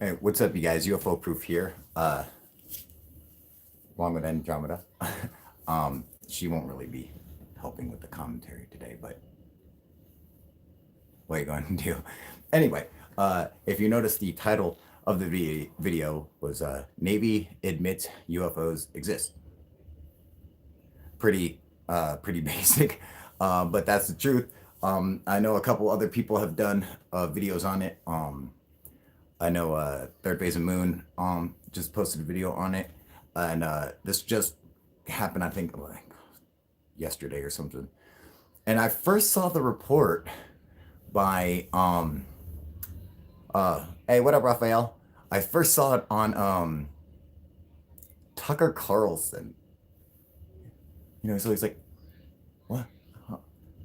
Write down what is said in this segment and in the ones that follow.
Hey, what's up, you guys? UFO proof here. Along with Andromeda. She won't really be helping with the commentary today, but what are you going to do? Anyway, if you notice, the title of the video was Navy admits UFOs exist. Pretty basic, but that's the truth. I know a couple other people have done videos on it. I know Third Phase of Moon just posted a video on it, and this just happened, I think, like yesterday or something. And I first saw the report by hey, what up, Raphael? I first saw it on Tucker Carlson. You know, so he's like, what?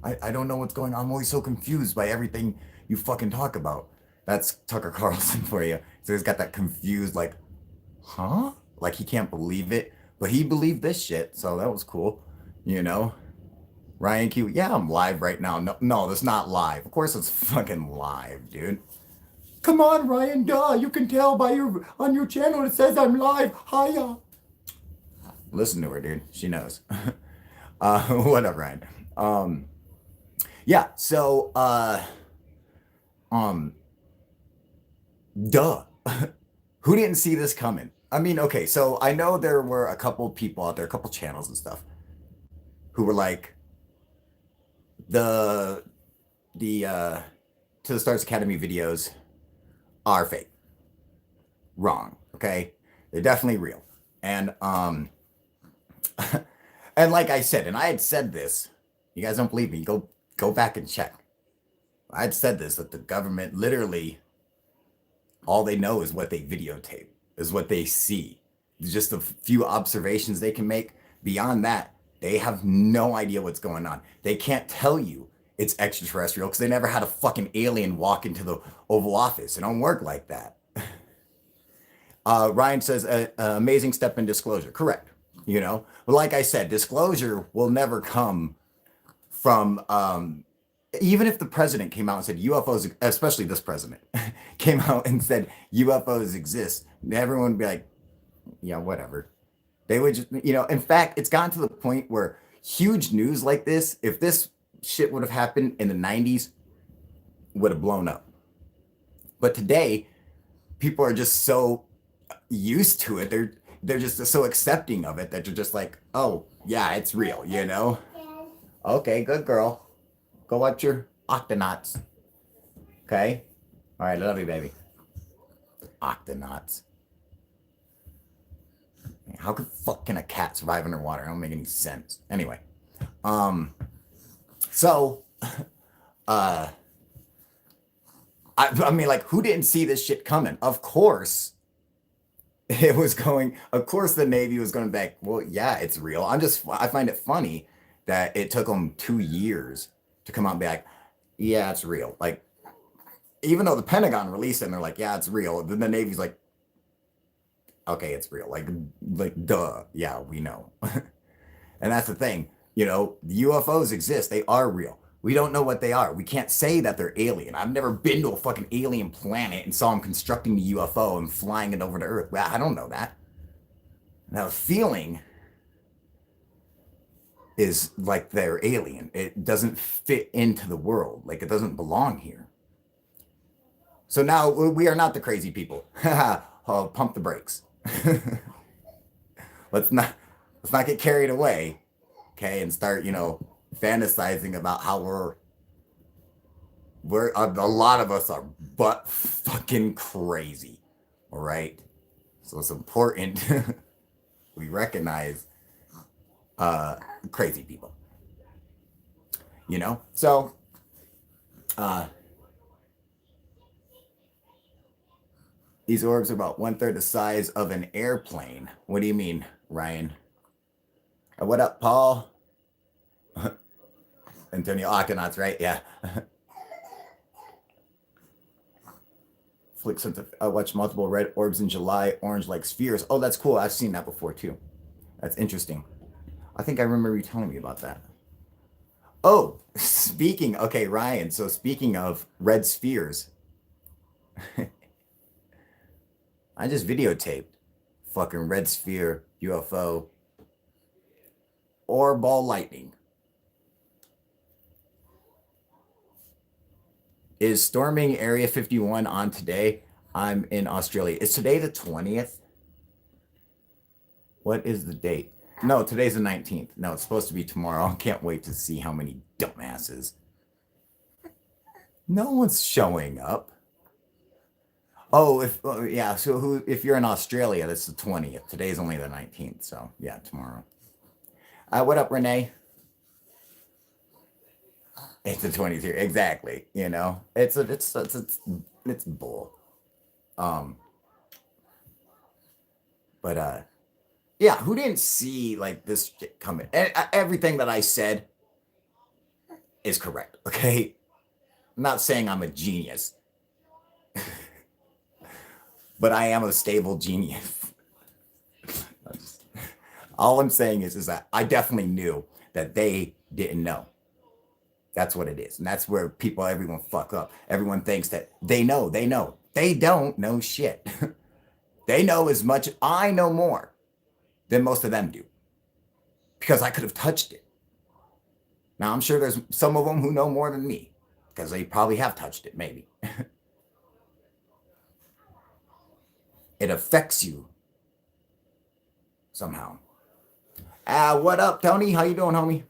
I don't know what's going on. I'm always so confused by everything you fucking talk about. That's Tucker Carlson for you. So he's got that confused, like, huh? Like he can't believe it. But he believed this shit, so that was cool. You know? Ryan Q, yeah, I'm live right now. No, that's not live. Of course it's fucking live, dude. Come on, Ryan, duh. You can tell by your on your channel it says I'm live. Hiya. Listen to her, dude. She knows. What up, Ryan? Yeah, so um duh. Who didn't see this coming? I mean, okay, so I know there were a couple people out there, a couple channels and stuff, who were like the To the Stars Academy videos are fake. Wrong, okay? They're definitely real. And and like I said, and I had said this, you guys don't believe me, go back and check. I had said this, that the government literally, all they know is what they videotape, is what they see. Just a few observations they can make. Beyond that, they have no idea what's going on. They can't tell you it's extraterrestrial because they never had a fucking alien walk into the Oval Office. It don't work like that. Ryan says, amazing step in disclosure. Correct. You know, but like I said, disclosure will never come from even if the president came out and said UFOs, especially this president, came out and said UFOs exist, everyone would be like, yeah, whatever. They would just, you know, in fact, it's gotten to the point where huge news like this, if this shit would have happened in the 90s, would have blown up. But today, people are just so used to it. They're just so accepting of it that they're just like, oh, yeah, it's real, you know? Okay, good girl. Go watch your Octonauts. Okay? All right, I love you, baby. Octonauts. How the fuck can a cat survive underwater? It don't make any sense. Anyway, so, I mean, like, who didn't see this shit coming? Of course, it was going. Of course, the Navy was going back. Well, yeah, it's real. I find it funny that it took them 2 years to come out and be like, yeah, it's real. Like, even though the Pentagon released it and they're like, yeah, it's real. Then the Navy's like, okay, it's real. Like, duh. Yeah, we know. And that's the thing. You know, the UFOs exist. They are real. We don't know what they are. We can't say that they're alien. I've never been to a fucking alien planet and saw them constructing the UFO and flying it over to Earth. Well, I don't know that. Now, the feeling is like they're alien. It doesn't fit into the world. Like it doesn't belong here. So now we are not the crazy people. Oh, pump the brakes. let's not let's not get carried away, okay, and start, you know, fantasizing about how we're a lot of us are butt fucking crazy. All right, so it's important we recognize crazy people, you know. So these orbs are about 1/3 the size of an airplane. What do you mean, Ryan? What up, Paul? Antonio Octonauts, right? Yeah. Flick sent I watched multiple red orbs in July, orange like spheres. Oh, that's cool. I've seen that before too. That's interesting. I think I remember you telling me about that. Oh, okay, Ryan. So speaking of red spheres, I just videotaped fucking red sphere, UFO, or ball lightning. Is storming Area 51 on today? I'm in Australia. Is today the 20th? What is the date? No, today's the 19th. No, it's supposed to be tomorrow. I can't wait to see how many dumbasses. No one's showing up. Oh, yeah. So if you're in Australia, that's the 20th. Today's only the 19th. So yeah, tomorrow. What up, Renee? It's the 20th here. Exactly. You know, it's bull. Um, but yeah, who didn't see like this shit coming? And everything that I said is correct. Okay, I'm not saying I'm a genius, but I am a stable genius. All I'm saying is that I definitely knew that they didn't know. That's what it is. And that's where everyone fuck up. Everyone thinks that they know. They don't know shit. They know as much. I know more than most of them do because I could have touched it. Now, I'm sure there's some of them who know more than me because they probably have touched it, maybe. It affects you somehow. What up, Tony? How you doing, homie?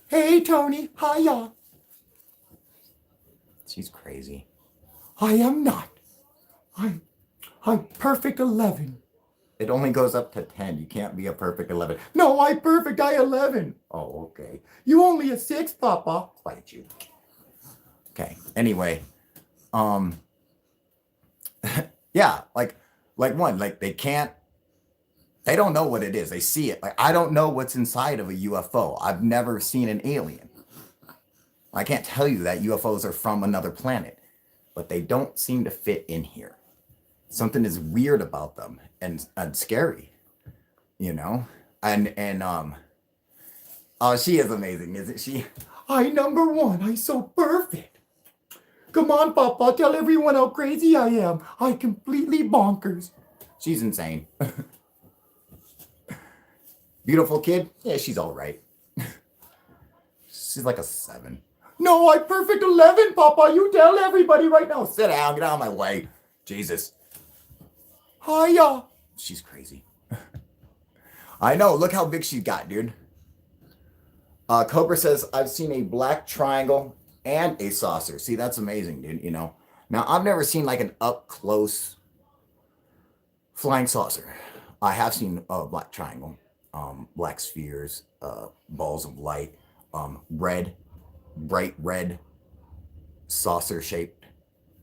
Hey, Tony. Hiya. She's crazy. I am not. I'm perfect 11. It only goes up to 10. You can't be a perfect 11. No, I'm perfect. I 11. Oh, okay. You only a 6, Papa. Quiet you. Okay. Anyway, yeah, like they don't know what it is. They see it. Like, I don't know what's inside of a UFO. I've never seen an alien. I can't tell you that UFOs are from another planet, but they don't seem to fit in here. Something is weird about them and scary, you know? Oh, she is amazing, isn't she? I number one. I so perfect. Come on, Papa, tell everyone how crazy I am. I completely bonkers. She's insane. Beautiful kid? Yeah, she's all right. She's like a 7. No, I'm perfect 11, Papa. You tell everybody right now. Sit down. Get out of my way. Jesus. Hiya. She's crazy. I know. Look how big she got, dude. Cobra says, I've seen a black triangle and a saucer. See, that's amazing, dude. You know. Now, I've never seen like an up-close flying saucer. I have seen a black triangle. Black spheres, balls of light, bright red, saucer-shaped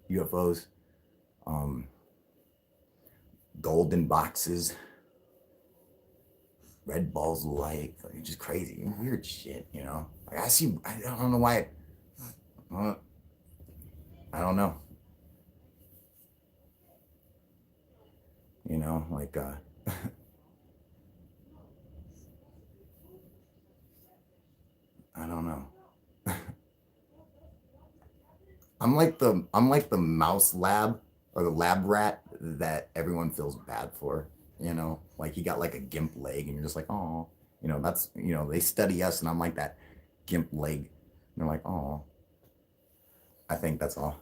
UFOs, golden boxes, red balls of light, like, just crazy, weird shit, you know? Like I don't know why, I don't know. You know, like, I don't know. I'm like the mouse lab or the lab rat that everyone feels bad for, you know, like he got like a gimp leg and you're just like, oh, you know, that's, you know, they study us and I'm like that gimp leg. And they're like, oh, I think that's all.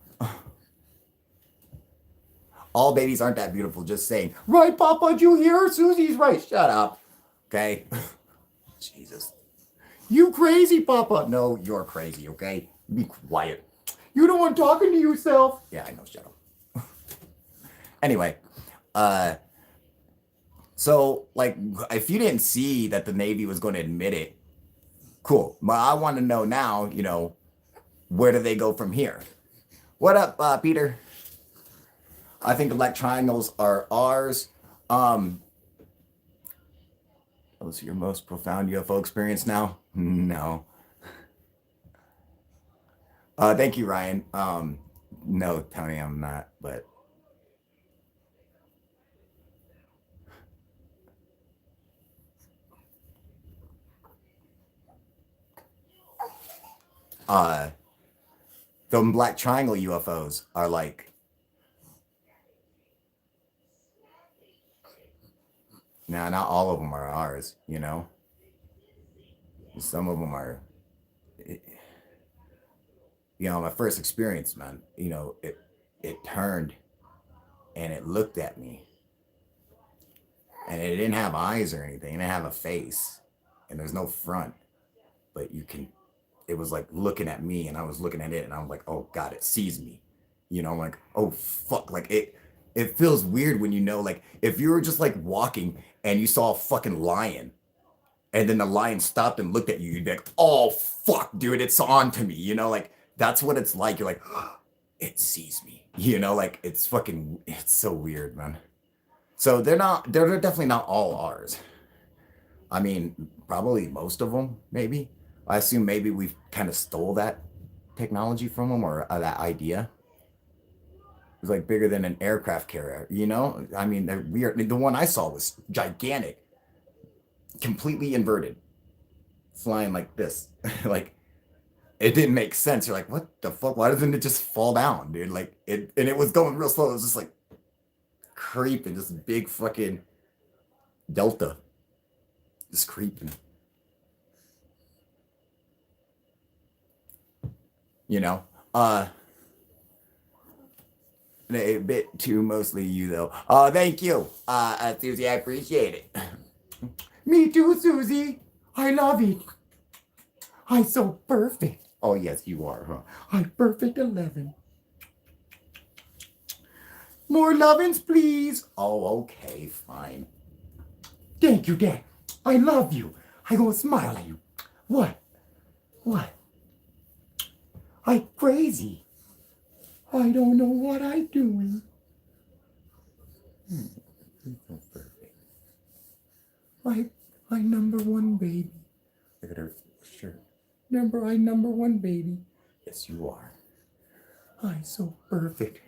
All babies aren't that beautiful, just saying. Right, Papa, did you hear her? Susie's right. Shut up. Okay. Jesus. You crazy, Papa. No, you're crazy, okay? Be quiet. You don't want talking to yourself. Yeah, I know, shut up. Anyway, so like if you didn't see that the Navy was going to admit it, cool. But I want to know now, you know, where do they go from here? What up, Peter? I think the black triangles are ours. Was your most profound UFO experience now? No. Thank you, Ryan. No, Tony, I'm not, but the black triangle UFOs are like Now, not all of them are ours, you know. Some of them are, you know, my first experience, man. You know, it turned and it looked at me, and it didn't have eyes or anything. It didn't have a face, and there's no front, but you can. It was like looking at me, and I was looking at it, and I was like, oh God, it sees me. You know, I'm like, oh fuck, like it. It feels weird when you know, like, if you were just like walking and you saw a fucking lion, and then the lion stopped and looked at you, you'd be like, oh fuck, dude, it's on to me. You know, like that's what it's like. You're like, oh, it sees me. You know, like it's fucking, it's so weird, man. So they're definitely not all ours. I mean, probably most of them, maybe. I assume maybe we've kind of stole that technology from them, or that idea. It was like bigger than an aircraft carrier, you know? I mean, they're weird. The one I saw was gigantic, completely inverted, flying like this. Like, it didn't make sense. You're like, what the fuck? Why doesn't it just fall down, dude? Like, and it was going real slow. It was just like creeping, this big fucking delta, just creeping. You know, a bit too mostly you though. Oh, thank you, Susie. I appreciate it. Me too, Susie. I love it. I'm so perfect. Oh yes, you are, huh? I'm perfect 11. More lovins, please. Oh, okay, fine. Thank you, Dad. I love you. I gonna smile at you. What? What? I crazy. I don't know what I doing. So perfect. I number one baby. Look at her shirt. I number one baby. Yes, you are. I so perfect.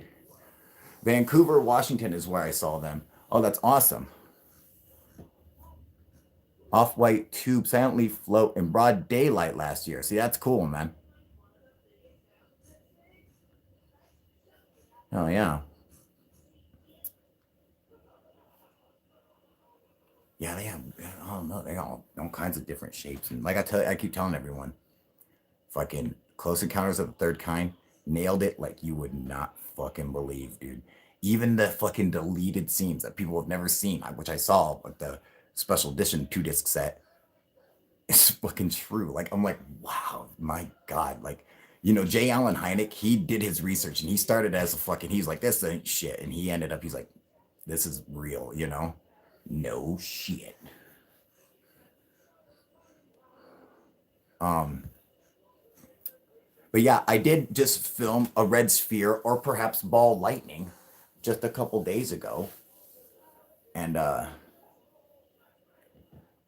Vancouver, Washington is where I saw them. Oh, that's awesome. Off-white tube silently float in broad daylight last year. See, that's cool, man. Oh, yeah. Yeah, they have, I don't know, they all kinds of different shapes. And like I keep telling everyone, fucking Close Encounters of the Third Kind nailed it like you would not fucking believe, dude. Even the fucking deleted scenes that people have never seen, which I saw, like the special edition 2-disc set, it's fucking true. Like, I'm like, wow, my God. Like, you know, J. Allen Hynek, he did his research and he started as a fucking, he's like, this ain't shit. And he ended up, he's like, this is real, you know? No shit. But yeah, I did just film a red sphere or perhaps ball lightning just a couple days ago. And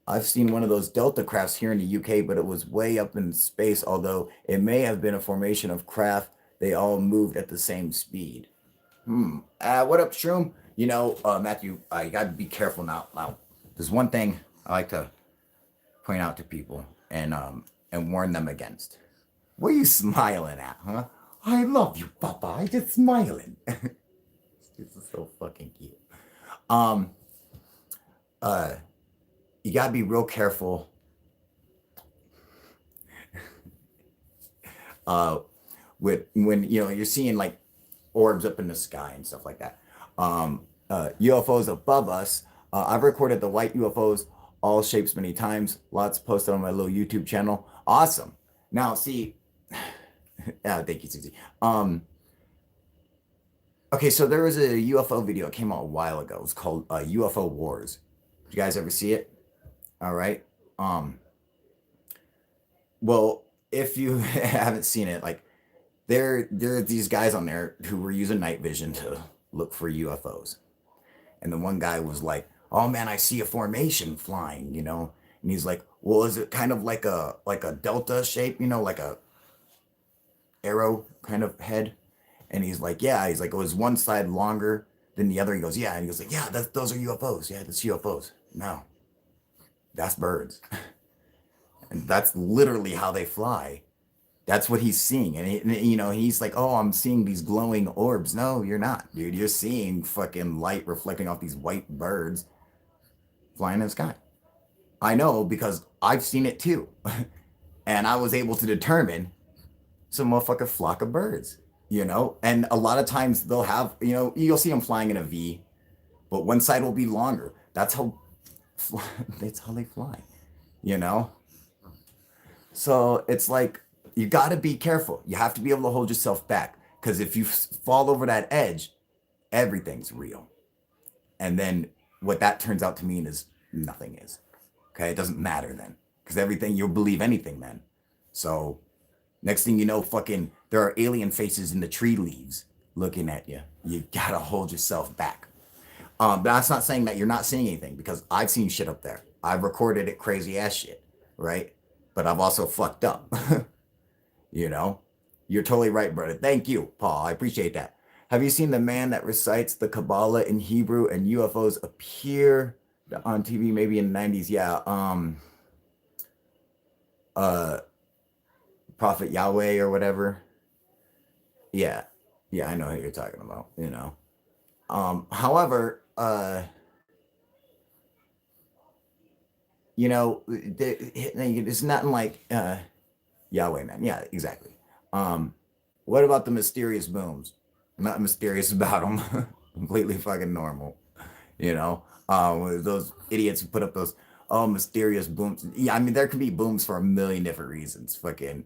I've seen one of those Delta crafts here in the UK, but it was way up in space, although it may have been a formation of craft. They all moved at the same speed. What up, Shroom? You know, Matthew, you got to be careful now. Now, there's one thing I like to point out to people and warn them against. What are you smiling at, huh? I love you, Papa. I just smiling. This is so fucking cute. You gotta be real careful. With when you know you're seeing like orbs up in the sky and stuff like that. UFOs above us. I've recorded the white UFOs, all shapes many times. Lots posted on my little YouTube channel. Awesome. Now, see, thank you, Susie. Okay, so there was a UFO video. It came out a while ago. It was called UFO Wars. Did you guys ever see it? All right. Well, if you haven't seen it, like there are these guys on there who were using night vision to look for UFOs. And the one guy was like, "Oh man, I see a formation flying," you know? And he's like, "Well, is it kind of like a delta shape, you know, like a arrow kind of head?" And he's like, "Yeah." He's like, "Oh, is one side longer than the other?" He goes, "Yeah." And he goes like, "Yeah, those are UFOs. Yeah, that's UFOs." No, that's birds. And that's literally how they fly. That's what he's seeing. And, you know, he's like, "Oh, I'm seeing these glowing orbs." No, you're not, dude. You're seeing fucking light reflecting off these white birds. flying in the sky. I know because I've seen it too. And I was able to determine some motherfucking flock of birds, And a lot of times they'll have, you'll see them flying in a V, but one side will be longer. That's how they fly, you know? So it's like, you got to be careful. You have to be able to hold yourself back because if you fall over that edge, everything's real. And then what that turns out to mean is nothing is. Okay, it doesn't matter then because everything, you'll believe anything then. So next thing you know, fucking, there are alien faces in the tree leaves looking at you. You gotta hold yourself back. But that's not saying that you're not seeing anything because I've seen shit up there. I've recorded it, crazy ass shit, right? But I've also fucked up. you know, you're totally right, brother. Thank you, Paul. I appreciate that. Have you seen the man that recites the Kabbalah in Hebrew and UFOs appear on TV maybe in the 90s? Yeah. Prophet Yahweh or whatever. Yeah. Yeah, I know who you're talking about, However, it's nothing like Yahweh, man. Yeah, exactly. What about the mysterious booms? Nothing mysterious about them. Completely fucking normal. Those idiots who put up those mysterious booms. Yeah, I mean there can be booms for a million different reasons. Fucking,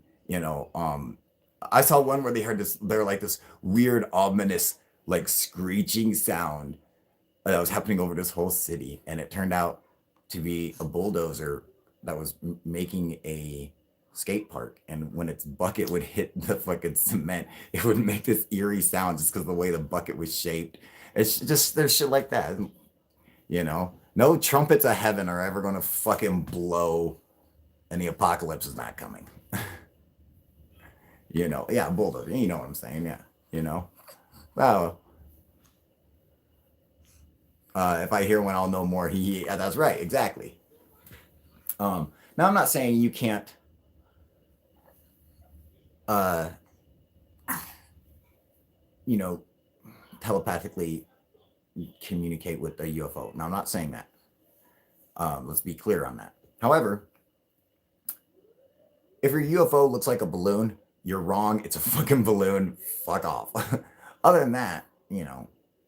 I saw one where they heard this. They're like this weird, ominous, like screeching sound that was happening over this whole city, and it turned out to be a bulldozer that was making a skate park. And when its bucket would hit the fucking cement, it would make this eerie sound just because of the way the bucket was shaped. It's just there's shit like that, No trumpets of heaven are ever gonna fucking blow, and the apocalypse is not coming. Yeah, bulldozer. You know what I'm saying? Yeah, Well, if I hear one, I'll know more. Yeah, that's right, exactly. Now I'm not saying you can't, telepathically communicate with a UFO. Now I'm not saying that. Let's be clear on that. However, if your UFO looks like a balloon, you're wrong. It's a fucking balloon. Fuck off. Other than that,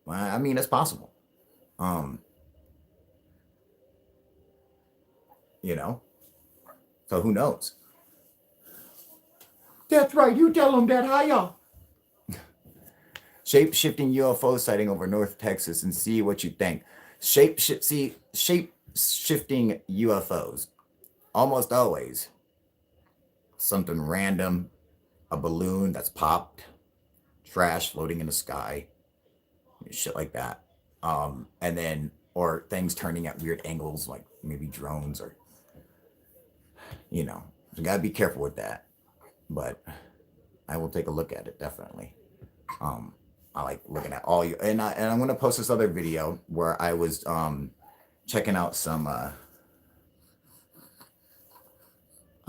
I mean, it's possible. So who knows? That's right. You tell them that, hiya. Shape-shifting UFO sighting over North Texas and see what you think. Shape-shifting UFOs. Almost always something random, a balloon that's popped, trash floating in the sky, shit like that. And then, or things turning at weird angles, like maybe drones or, you gotta be careful with that. But I will take a look at it, definitely. I like looking at all you, and I'm gonna post this other video where I was checking out some. I'm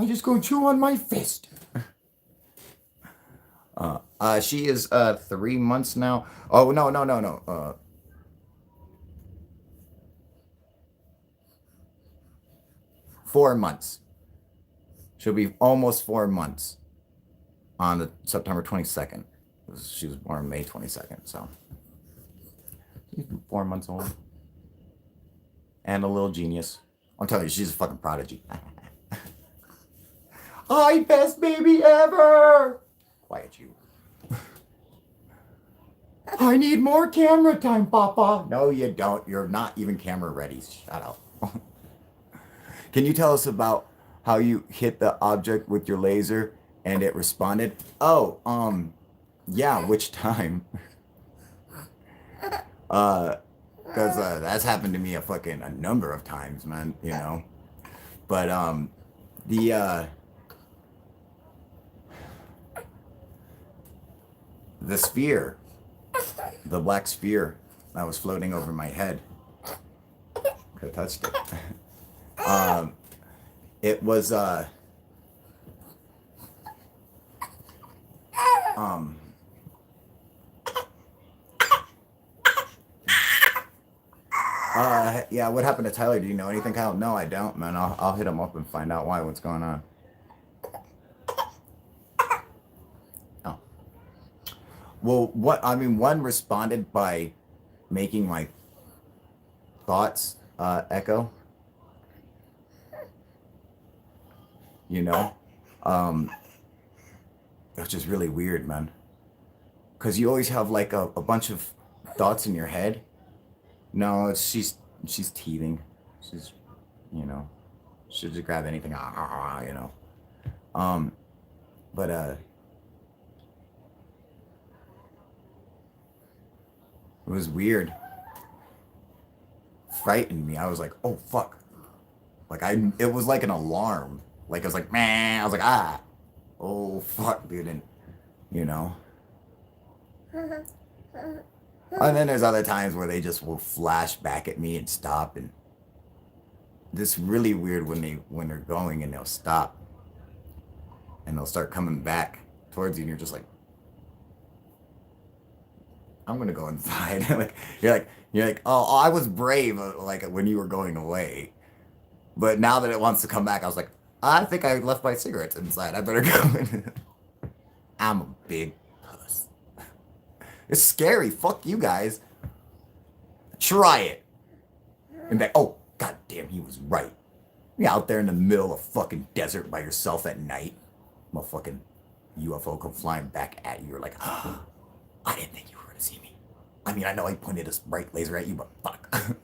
just gonna chew on my fist. She is 3 months now. Oh no. 4 months. She'll be almost 4 months on the September 22nd. She was born May 22nd, so she's 4 months old. And a little genius. I'm telling you, she's a fucking prodigy. Hi, best baby ever! Quiet you. I need more camera time, Papa. No, you don't. You're not even camera ready. Shut up. Can you tell us about how you hit the object with your laser and it responded? Oh, yeah, which time? Because that's happened to me a number of times, man, But, the sphere, the black sphere that was floating over my head, I touched it. It was, Yeah, what happened to Tyler? Do you know anything, Kyle? No, I don't, man. I'll hit him up and find out why. What's going on? Oh, well, what I mean, one responded by making my thoughts echo. You know, um, which is really weird, man. Because you always have like a bunch of thoughts in your head. No, she's teething. She's, you know, she'll just grab anything. You know. Um, but it was weird. Frightened me. I was like, oh fuck. Like it was like an alarm. Like it was like, man. I was like, ah, oh fuck, dude, and you know. And then there's other times where they just will flash back at me and stop, and this really weird when they're going and they'll stop and they'll start coming back towards you, and you're just like, I'm gonna go inside. Like you're like, oh, I was brave like when you were going away, but now that it wants to come back, I was like, I think I left my cigarettes inside. I better go. I'm a big puss. It's scary. Fuck you guys. Try it. And like, oh, goddamn, he was right. You're out there in the middle of fucking desert by yourself at night. Motherfucking UFO come flying back at you. You're like, oh, I didn't think you were gonna see me. I mean, I know I pointed a bright laser at you, but fuck.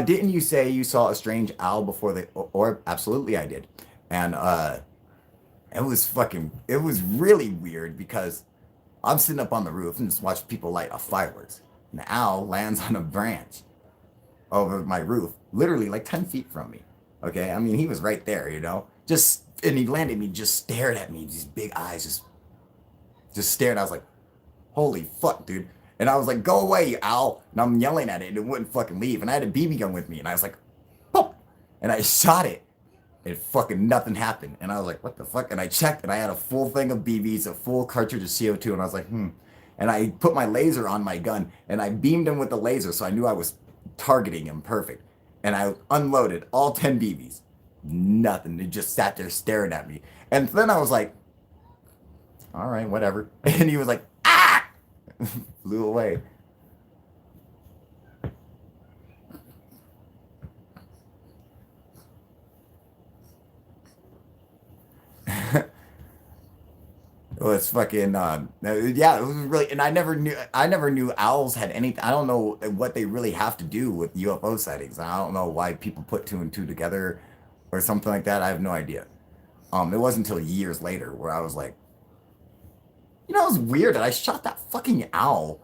Didn't you say you saw a strange owl before the orb? Absolutely, I did. And it was really weird because I'm sitting up on the roof and just watch people light off fireworks. And the owl lands on a branch over my roof, literally like 10 feet from me. Okay, I mean, he was right there, you know? And he landed me, just stared at me, these big eyes just stared. I was like, holy fuck, dude. And I was like, go away, you owl. And I'm yelling at it and it wouldn't fucking leave. And I had a BB gun with me and I was like, pop. And I shot it. And fucking nothing happened. And I was like, what the fuck? And I checked and I had a full thing of BBs, a full cartridge of CO2. And I was like, And I put my laser on my gun and I beamed him with the laser. So I knew I was targeting him perfect. And I unloaded all 10 BBs. Nothing. They just sat there staring at me. And then I was like, all right, whatever. And he was like, ah! Flew away. It was fucking yeah, it was really, and I never knew owls had anything. I don't know what they really have to do with UFO sightings. I don't know why people put two and two together or something like that. I have no idea. It wasn't until years later where I was like, you know, it was weird that I shot that fucking owl.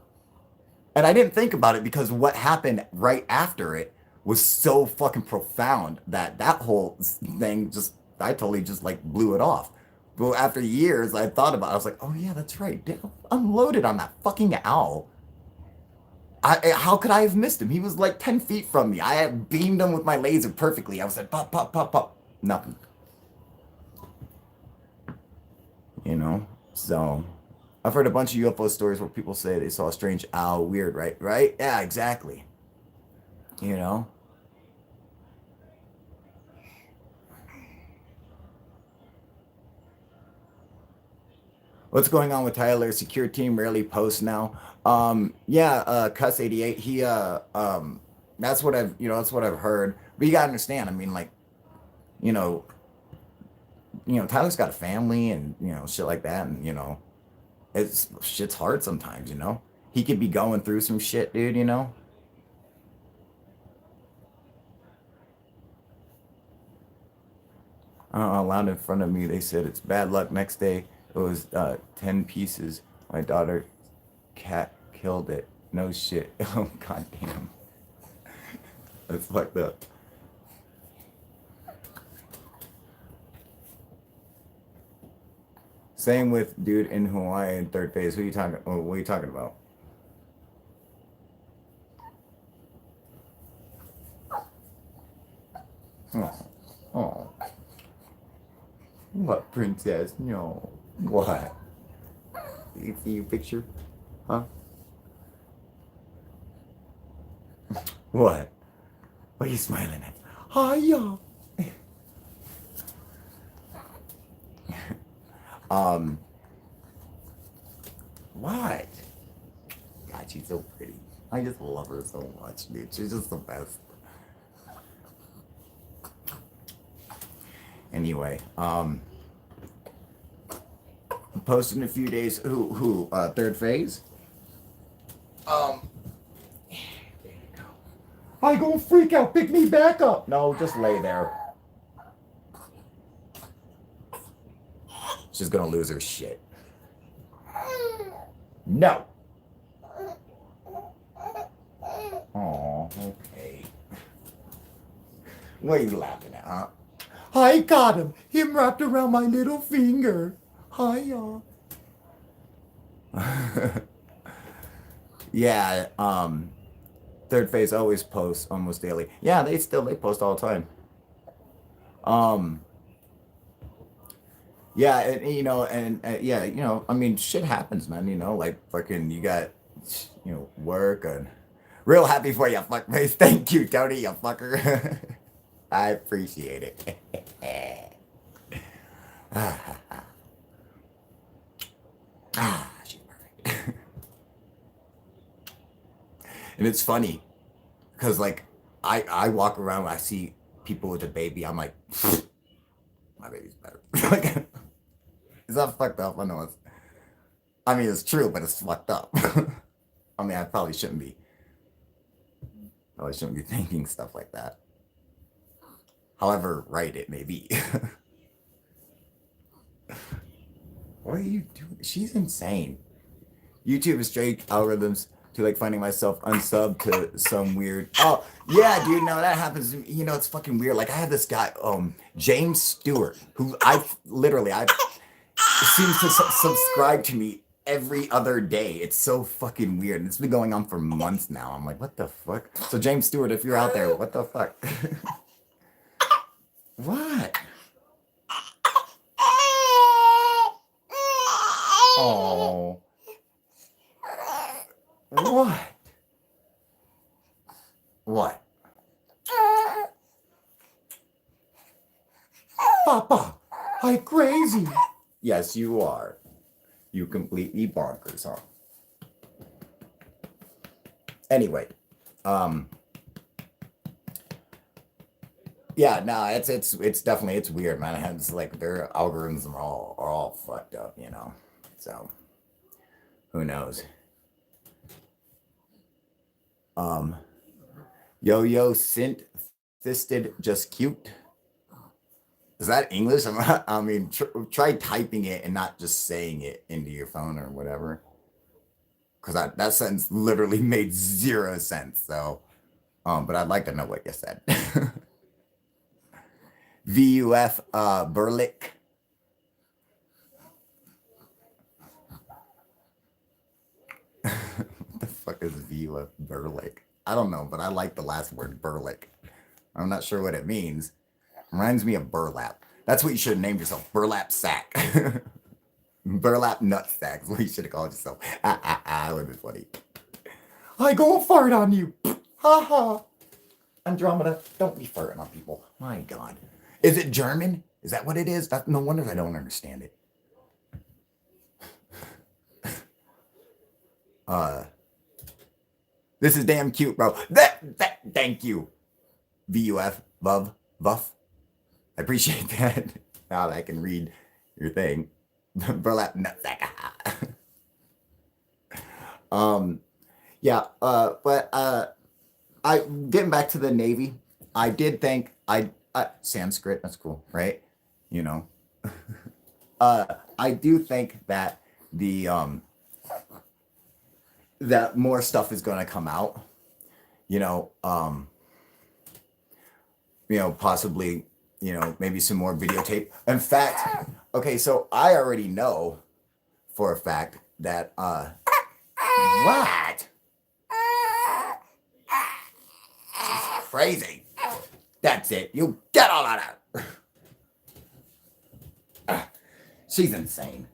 And I didn't think about it because what happened right after it was so fucking profound that that whole thing just, I totally just like blew it off. But after years, I thought about it. I was like, oh yeah, that's right. Damn, unloaded on that fucking owl. How could I have missed him? He was like 10 feet from me. I had beamed him with my laser perfectly. I was like, pop, pop, pop, pop. Nothing. You know? So, I've heard a bunch of UFO stories where people say they saw a strange owl. Weird, right? Right? Yeah, exactly. You know? What's going on with Tyler? Secure team rarely posts now. Yeah, Cuss 88. That's what that's what I've heard. But you gotta understand. I mean, like, you know, Tyler's got a family and shit like that, and it's shit's hard sometimes. He could be going through some shit, dude. Loud in front of me. They said it's bad luck. Next day, it was 10 pieces. My daughter cat killed it. No shit. Oh goddamn. That's fucked up. Same with dude in Hawaii in third phase. Who you talking? Oh, what are you talking about? Oh, oh. What princess? No. What? You see your picture? Huh? What? What are you smiling at? Hiya. Um, what? God, she's so pretty. I just love her so much, dude. She's just the best. Anyway, post in a few days. Third phase? There you go. I gonna freak out. Pick me back up. No, just lay there. She's gonna lose her shit. No. Oh, okay. What are you laughing at, huh? I got him. Him wrapped around my little finger. Hi, y'all. Yeah, third phase always posts almost daily. Yeah, they post all the time. Yeah, yeah, I mean, shit happens, man. Like fucking, you got, work and real happy for you, fuckface. Thank you, Tony, you fucker. I appreciate it. She's perfect. And it's funny because, like, I walk around, I see people with a baby, I'm like, my baby's better. Like, is that fucked up? I mean, it's true, but it's fucked up. I mean, I probably shouldn't be thinking stuff like that. However right it may be. What are you doing? She's insane. YouTube is straight algorithms to like finding myself unsub to some weird. Oh yeah, dude. No, that happens. It's fucking weird. Like I have this guy, James Stewart, who I seems to subscribe to me every other day. It's so fucking weird. And it's been going on for months now. I'm like, what the fuck? So James Stewart, if you're out there, what the fuck? What? Oh. What? What? Papa, I'm crazy. Yes, you are. You completely bonkers, huh? Anyway, yeah, no, it's definitely it's weird, man. It's like their algorithms are all fucked up, So who knows? Yo, Sint Fisted Just Cute. Is that English? I mean, try typing it and not just saying it into your phone or whatever. Because that sentence literally made zero sense. So, but I'd like to know what you said. VUF Berlick. What the fuck is VUF Berlick? I don't know, but I like the last word, Berlick. I'm not sure what it means. Reminds me of burlap. That's what you should have named yourself. Burlap sack. Burlap nut sack is what you should have called yourself. That would be funny. I go fart on you. Ha ha. Andromeda, don't be farting on people. My God. Is it German? Is that what it is? No wonder I don't understand it. This is damn cute, bro. Thank you. VUF, Vuff. I appreciate that. Now that I can read your thing. Burlap nutsack. Yeah, but I getting back to the Navy, I did think Sanskrit, that's cool, right? I do think that that more stuff is going to come out, possibly, maybe some more videotape. In fact, okay, so I already know for a fact that what? She's crazy. That's it. You get all of that. She's insane.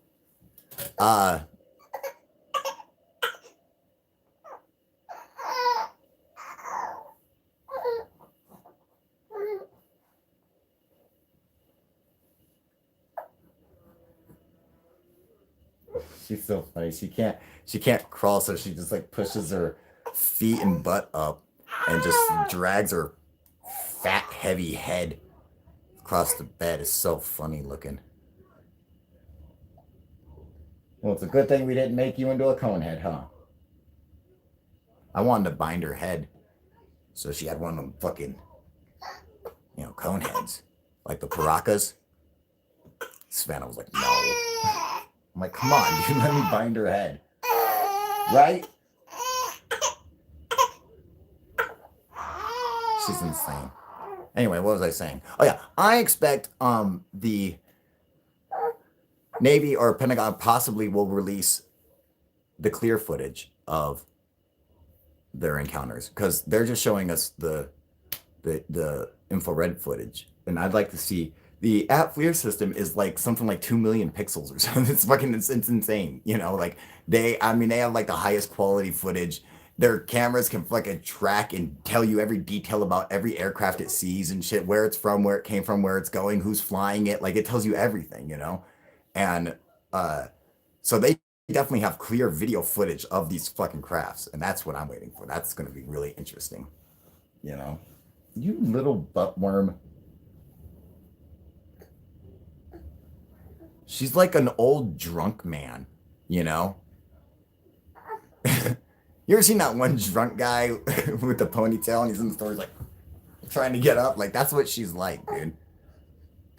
She's so funny. She can't crawl, so she just like pushes her feet and butt up and just drags her fat, heavy head across the bed. It's so funny looking. Well, it's a good thing we didn't make you into a cone head, huh? I wanted to bind her head so she had one of them fucking, cone heads. Like the Paracas. Savannah was like, no. I'm like, come on, dude, let me bind her head. Right? She's insane. Anyway, what was I saying? Oh yeah, I expect the Navy or Pentagon possibly will release the clear footage of their encounters because they're just showing us the infrared footage, and I'd like to see the app FLIR system is like something like 2 million pixels or something. It's insane. Like they have like the highest quality footage. Their cameras can fucking track and tell you every detail about every aircraft it sees and shit, where it's from, where it came from, where it's going, who's flying it. Like it tells you everything, And so they definitely have clear video footage of these fucking crafts, and that's what I'm waiting for. That's going to be really interesting. You little butt worm. She's like an old drunk man, You ever seen that one drunk guy with the ponytail and he's in the store, he's like trying to get up? Like that's what she's like, dude.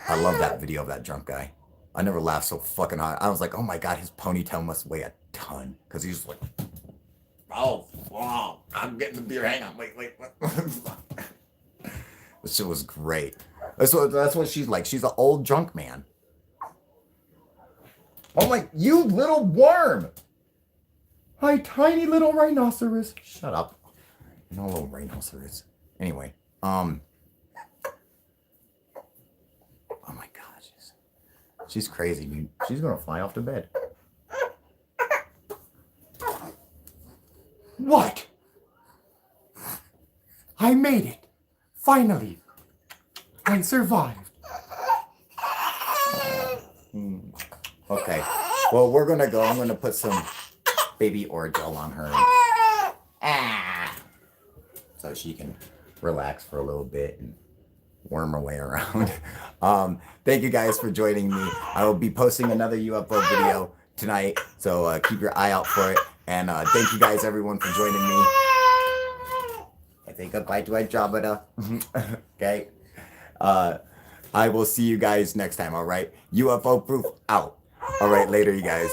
I love that video of that drunk guy. I never laughed so fucking hard. I was like, oh my god, his ponytail must weigh a ton. Because he's like, oh, wow, I'm getting the beer. Hang on, wait. This shit was great. That's what she's like. She's an old drunk man. I'm like, you little worm. Hi, tiny little rhinoceros. Shut up. No little rhinoceros. Anyway, oh my god, she's crazy, dude. She's gonna fly off the bed. What? I made it. Finally. I survived. Okay. Well, we're gonna go. I'm gonna put some baby Orajel on her. So she can relax for a little bit and worm her way around. Thank you guys for joining me. I will be posting another UFO video tonight, so keep your eye out for it. And thank you guys, everyone, for joining me. I say goodbye to Andromeda. Okay. I will see you guys next time, all right? UFO proof out. All right, later, you guys.